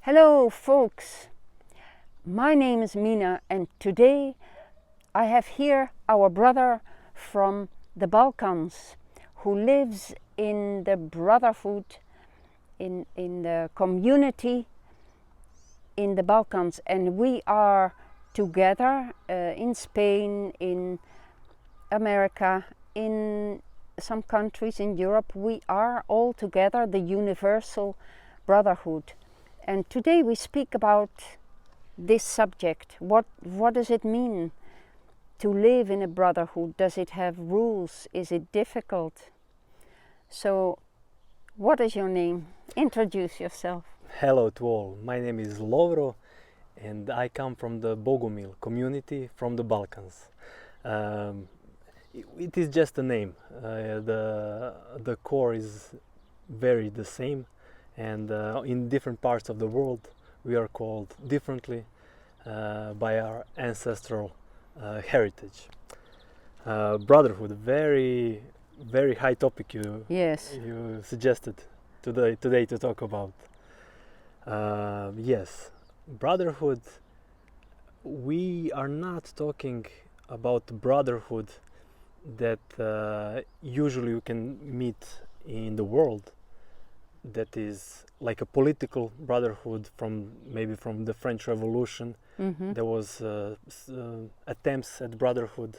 Hello folks, my name is Mina and today I have here our brother from the Balkans who lives in the Brotherhood, in the community in the Balkans, and we are together in Spain, in America, in some countries in Europe. We are all together the universal brotherhood. And today we speak about this subject. What does it mean to live in a brotherhood? Does it have rules? Is it difficult? So, what is your name? Introduce yourself. Hello to all, my name is Lovro and I come from the Bogomil community from the Balkans. It is just a name, the core is very the same, and in different parts of the world we are called differently by our ancestral heritage. Brotherhood, very high topic you suggested today to talk about. Yes, brotherhood, we are not talking about brotherhood that usually you can meet in the world, that is like a political brotherhood from maybe from the French Revolution. There was attempts at brotherhood.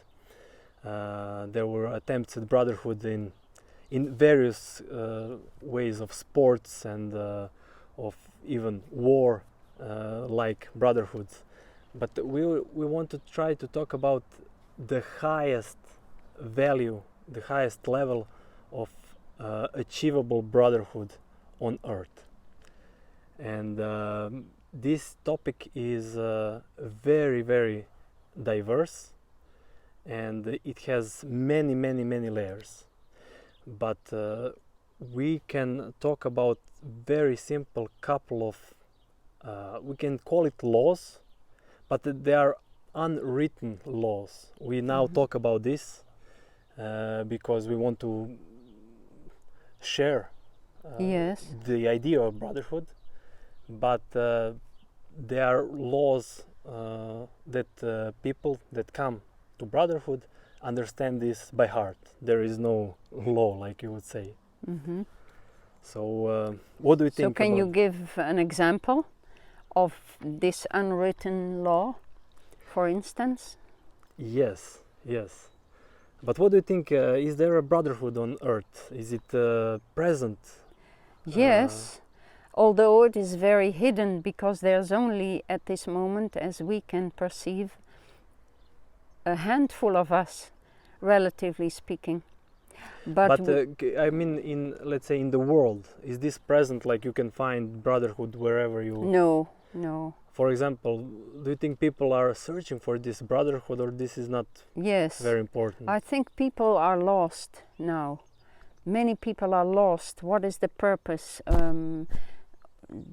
There were attempts at brotherhood in various ways of sports and of even war, like brotherhoods. But we want to try to talk about the highest value, the highest level of achievable brotherhood on earth. And this topic is very diverse, and it has many layers. But we can talk about very simple couple of we can call it laws, but they are unwritten laws. We now talk about this because we want to share the idea of brotherhood, but there are laws that people that come to brotherhood understand this by heart. There is no law, like you would say. So what do you think? So can you give an example of this unwritten law, for instance? Yes. But what do you think? Is there a brotherhood on earth? Is it present? Yes, although it is very hidden, because there's only at this moment, as we can perceive, a handful of us, relatively speaking. But I mean, let's say in the world, is this present? Like you can find brotherhood wherever you. No. For example, do you think people are searching for this brotherhood, or this is not very important? I think people are lost now. Many people are lost. What is the purpose?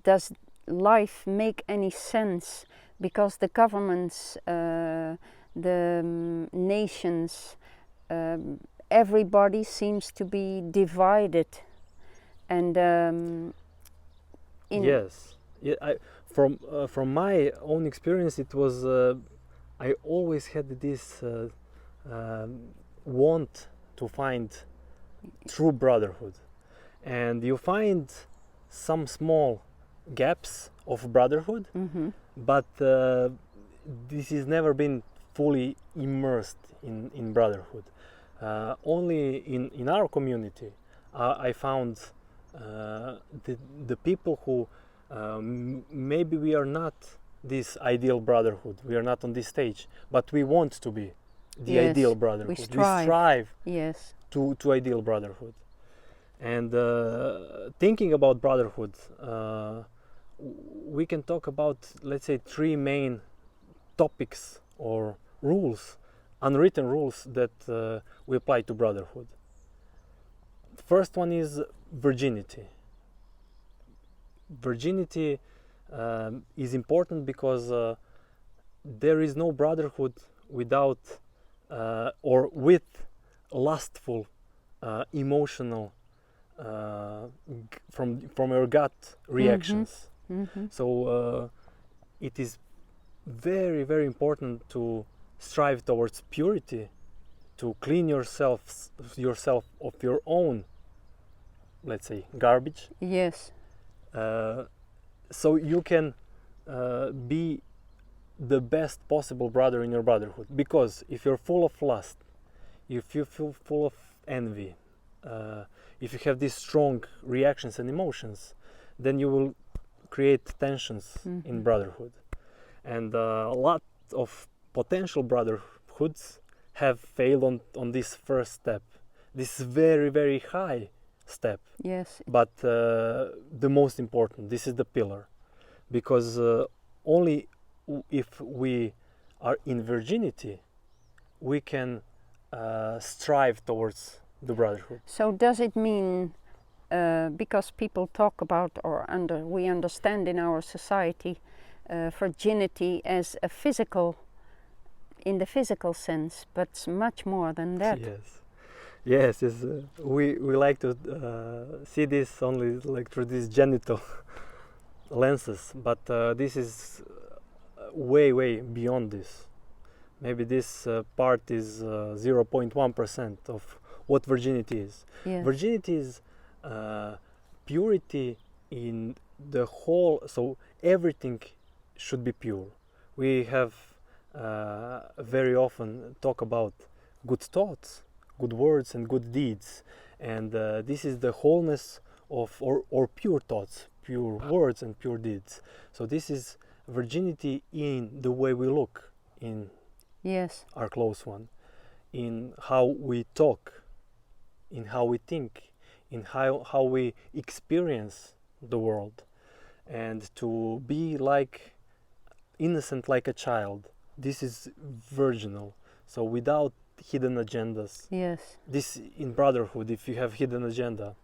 Does life make any sense? Because the governments, the nations, everybody seems to be divided, and yes. Yeah, from my own experience, it was I always had this want to find true brotherhood, and you find some small gaps of brotherhood, but this has never been fully immersed in brotherhood. Only in our community I found the people who maybe we are not this ideal brotherhood, we are not on this stage, but we want to be the ideal brotherhood. We strive to ideal brotherhood. And thinking about brotherhood, we can talk about, let's say, three main topics or rules, unwritten rules that we apply to brotherhood. The first one is virginity. Virginity is important because there is no brotherhood without or with lustful, emotional, from your gut reactions. So it is very, very important to strive towards purity, to clean yourself of your own, let's say, garbage. Yes. So you can be the best possible brother in your brotherhood. Because if you're full of lust, if you feel full of envy, if you have these strong reactions and emotions, then you will create tensions in brotherhood. And a lot of potential brotherhoods have failed on this first step, this very, very high step. Yes. But the most important, this is the pillar, because only if we are in virginity, we can strive towards the brotherhood. So does it mean, because people talk about, or we understand in our society, virginity as a physical, in the physical sense, but it's much more than that. Yes. We like to see this only like through these genital lenses, but this is way beyond this. Maybe this part is 0.1% of what virginity is. Yes. Virginity is purity in the whole, so everything should be pure. We have very often talk about good thoughts, good words and good deeds, and this is the wholeness of or pure thoughts, pure words and pure deeds. So this is virginity in the way we look in Yes. our close one, in how we talk, in how we think, in how we experience the world, and to be like innocent like a child. This is virginal, so without hidden agendas. Yes. This in brotherhood, if you have hidden agenda,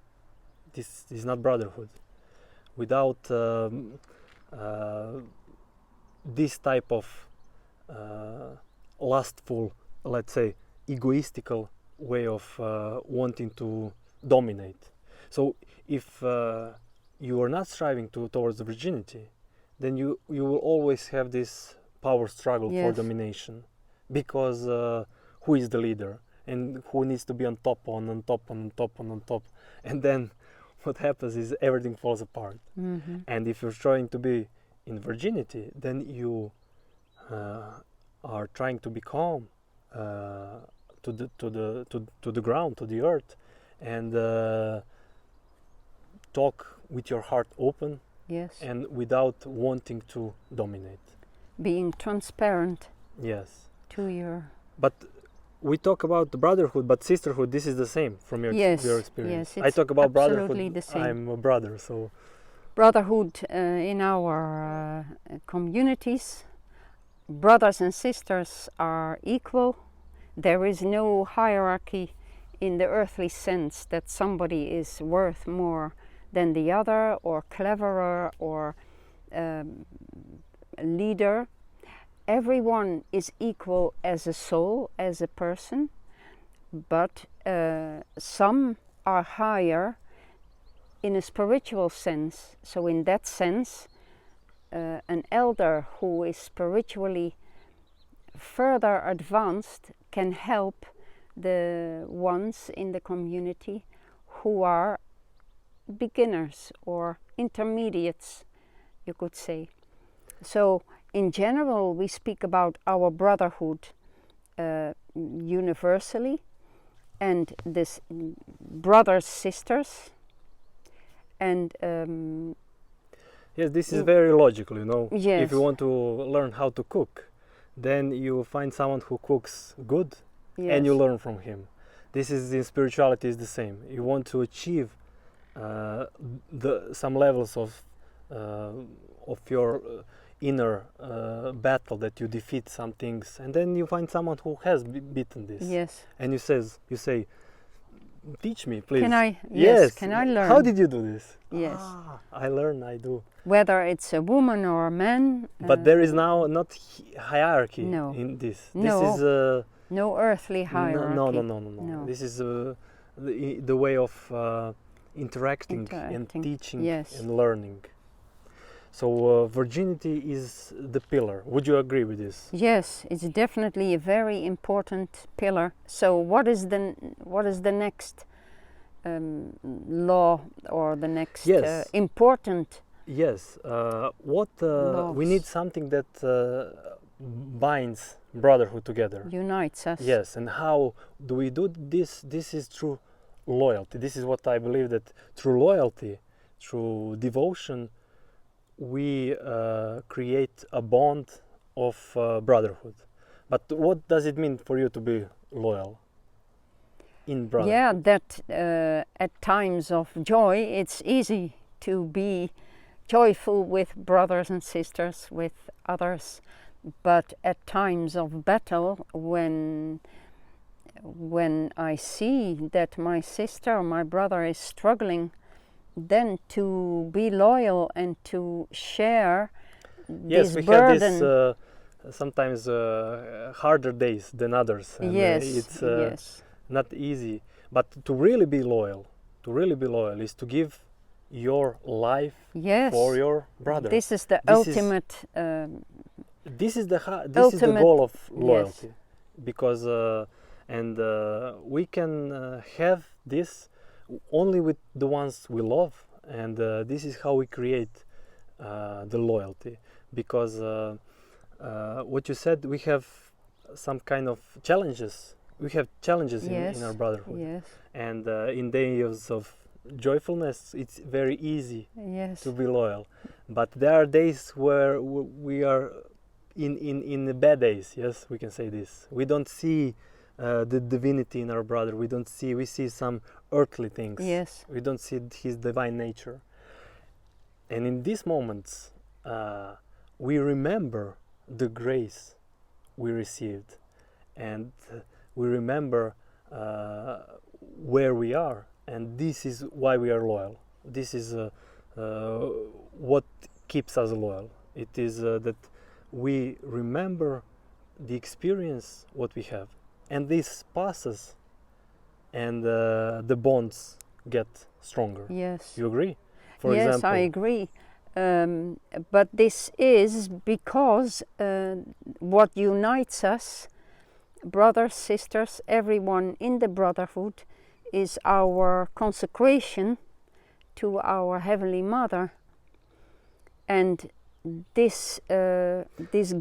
this is not brotherhood. Without this type of lustful, let's say, egoistical way of wanting to dominate. So if you are not striving towards virginity, then you will always have this power struggle for Yes. domination, because who is the leader and who needs to be on top, on top, and then what happens is everything falls apart. And if you're trying to be in virginity, then you are trying to be calm to the ground, to the earth, and talk with your heart open. Yes. And without wanting to dominate. Being transparent. Yes. To your. But we talk about the brotherhood, but sisterhood, this is the same from your experience. Yes, I talk about absolutely brotherhood. The same. I'm a brother, so. Brotherhood in our communities, brothers and sisters are equal. There is no hierarchy in the earthly sense that somebody is worth more than the other, or cleverer, or leader. Everyone is equal as a soul, as a person, but some are higher in a spiritual sense. So in that sense, an elder who is spiritually further advanced can help the ones in the community who are beginners or intermediates, you could say. So in general, we speak about our brotherhood universally, and this brothers, sisters, and yes, this is very logical, you know. Yes. If you want to learn how to cook, then you find someone who cooks good, yes. and you learn from him. This is in spirituality is the same. You want to achieve some levels of your inner battle, that you defeat some things, and then you find someone who has beaten this. Yes. And you say, teach me, please. Can I? Yes. Can I learn? How did you do this? Yes. I learn. I do. Whether it's a woman or a man. But there is now not hierarchy No. in this. No. This is no earthly hierarchy. No. This is the way of interacting and teaching yes. and learning. So virginity is the pillar. Would you agree with this? Yes, it's definitely a very important pillar. So what is the next law, or the next Yes. important Yes. What we laws? need something that binds brotherhood together. Unites us. Yes. And how do we do this? This is through loyalty. This is what I believe, that through loyalty, through devotion, we create a bond of brotherhood. But what does it mean for you to be loyal in brotherhood? Yeah, that at times of joy, it's easy to be joyful with brothers and sisters, with others. But at times of battle, when I see that my sister or my brother is struggling, then to be loyal and to share Yes, this we burden. have this sometimes harder days than others. And, Yes, it's yes, not easy. But to really be loyal, is to give your life yes. for your brother. This is the This is- ultimate. This is the this is the Ultimate- goal of yes. loyalty, because we can have this only with the ones we love, and this is how we create the loyalty. Because what you said, we have some kind of challenges. We have challenges Yes, in our brotherhood, yes, and in days of joyfulness, it's very easy yes, to be loyal. But there are days where we are in the bad days. Yes, we can say this. We don't see the divinity in our brother. We see some earthly things. yes, We don't see his divine nature. And in these moments, we remember the grace we received, and we remember where we are, and this is why we are loyal. This is what keeps us loyal. It is that we remember the experience what we have, and this passes, and the bonds get stronger. yes. You agree? For Yes, example, I agree. But this is because what unites us, brothers, sisters, everyone in the brotherhood, is our consecration to our Heavenly Mother. And this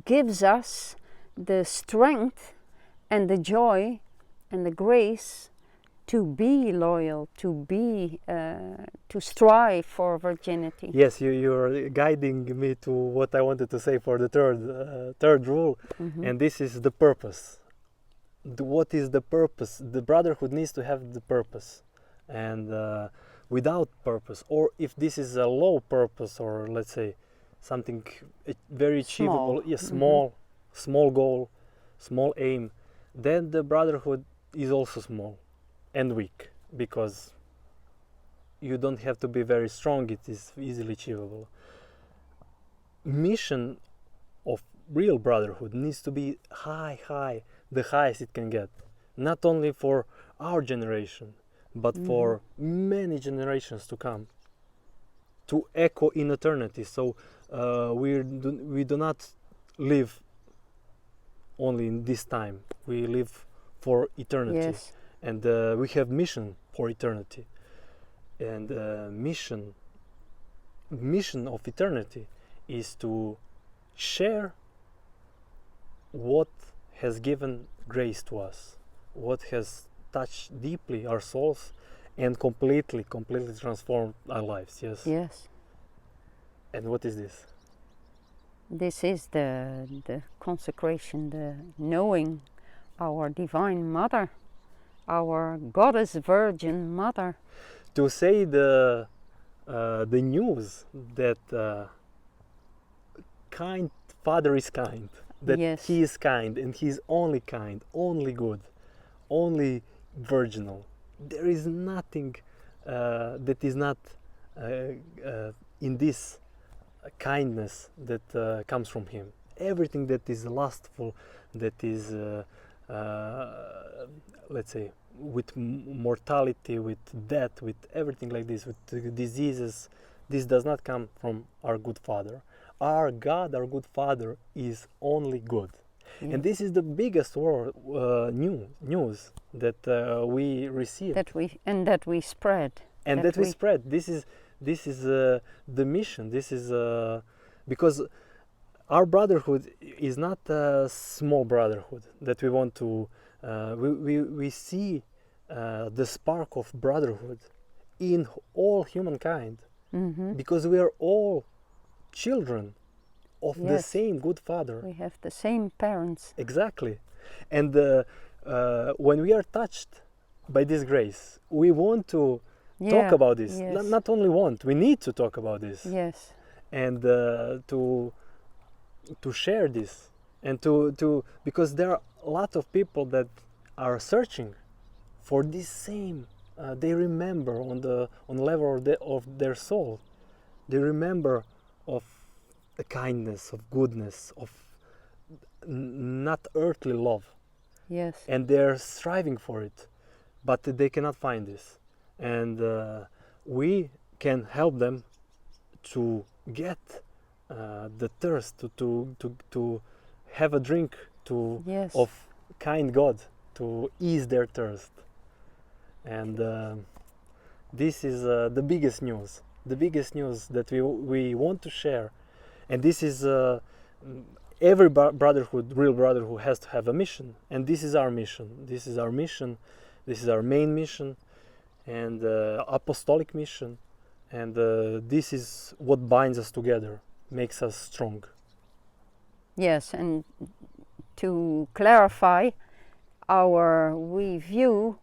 gives us the strength and the joy and the grace to be loyal, to strive for virginity. yes, you're guiding me to what I wanted to say for the third rule, Mhm. and this is the purpose. What is the purpose? The brotherhood needs to have the purpose, and without purpose, or if this is a low purpose, or let's say something very achievable, Small. yes, Mhm. small goal, small aim, then the brotherhood is also small and weak, because you don't have to be very strong. It is easily achievable. Mission of real brotherhood needs to be high, the highest it can get, not only for our generation, but for many generations to come, to echo in eternity. So we do not live only in this time. We live for eternity. Yes, And we have mission for eternity, and mission of eternity is to share what has given grace to us, what has touched deeply our souls and completely transformed our lives. Yes. yes. And what is this? This is the consecration, the knowing our Divine Mother, our Goddess Virgin Mother. To say the news that kind Father is kind, that Yes. He is kind, and He is only kind, only good, only virginal. There is nothing that is not in this kindness that comes from Him. Everything that is lustful, that is, let's say, with mortality, with death, with everything like this, with diseases, This does not come from our good Father. Our God, our good Father, is only good. And this is the biggest news that we receive. That we spread. And that we spread. This is the mission. This is because our brotherhood is not a small brotherhood that we want to. We see the spark of brotherhood in all humankind, because we are all children of the same good Father. We have the same parents. Exactly. And when we are touched by this grace, we want to talk about this. Not only want, we need to talk about this. Yes. And to share this, and to because there are a lot of people that are searching for this same. They remember on the level of their soul. They remember of the kindness, of goodness, of not earthly love. Yes. And they're striving for it, but they cannot find this. And we can help them to get the thirst, to have a drink of kind God, to ease their thirst. And this is the biggest news that we want to share. And this is every real brotherhood has to have a mission, and this is our mission. This is our main mission, and apostolic mission, and this is what binds us together, makes us strong. Yes, and to clarify, we view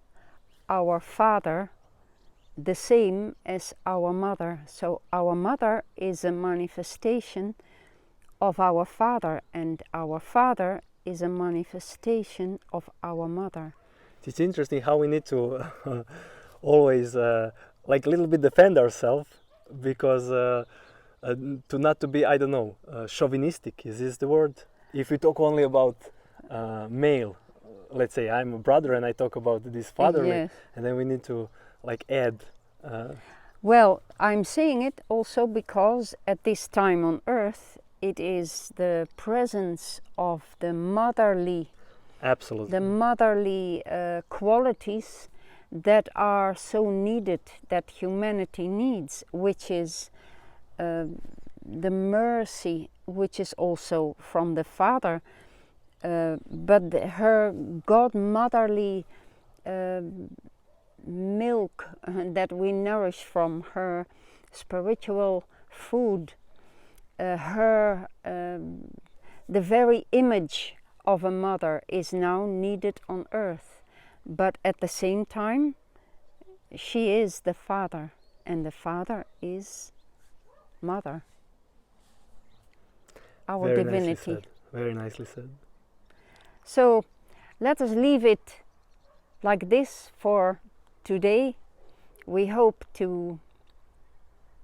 our Father the same as our mother. So our mother is a manifestation of our Father, and our Father is a manifestation of our mother. It's interesting how we need to always like a little bit defend ourselves, because to not to be, I don't know, chauvinistic, is this the word? If we talk only about male, let's say I'm a brother and I talk about this fatherly, and then we need to like add. Well, I'm saying it also because at this time on earth it is the presence of the motherly, absolutely, the motherly qualities that are so needed, that humanity needs, which is the mercy, which is also from the Father, but her godmotherly milk that we nourish from, her spiritual food, the very image of a mother is now needed on earth. But at the same time, she is the Father, and the Father is Mother, our Very divinity. Nicely said. Very nicely said. So let us leave it like this for today. We hope to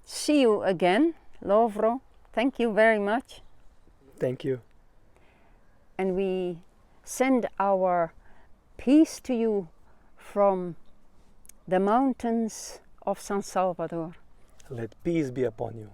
see you again. Lovro, thank you very much. Thank you. And we send our peace to you from the mountains of San Salvador. Let peace be upon you.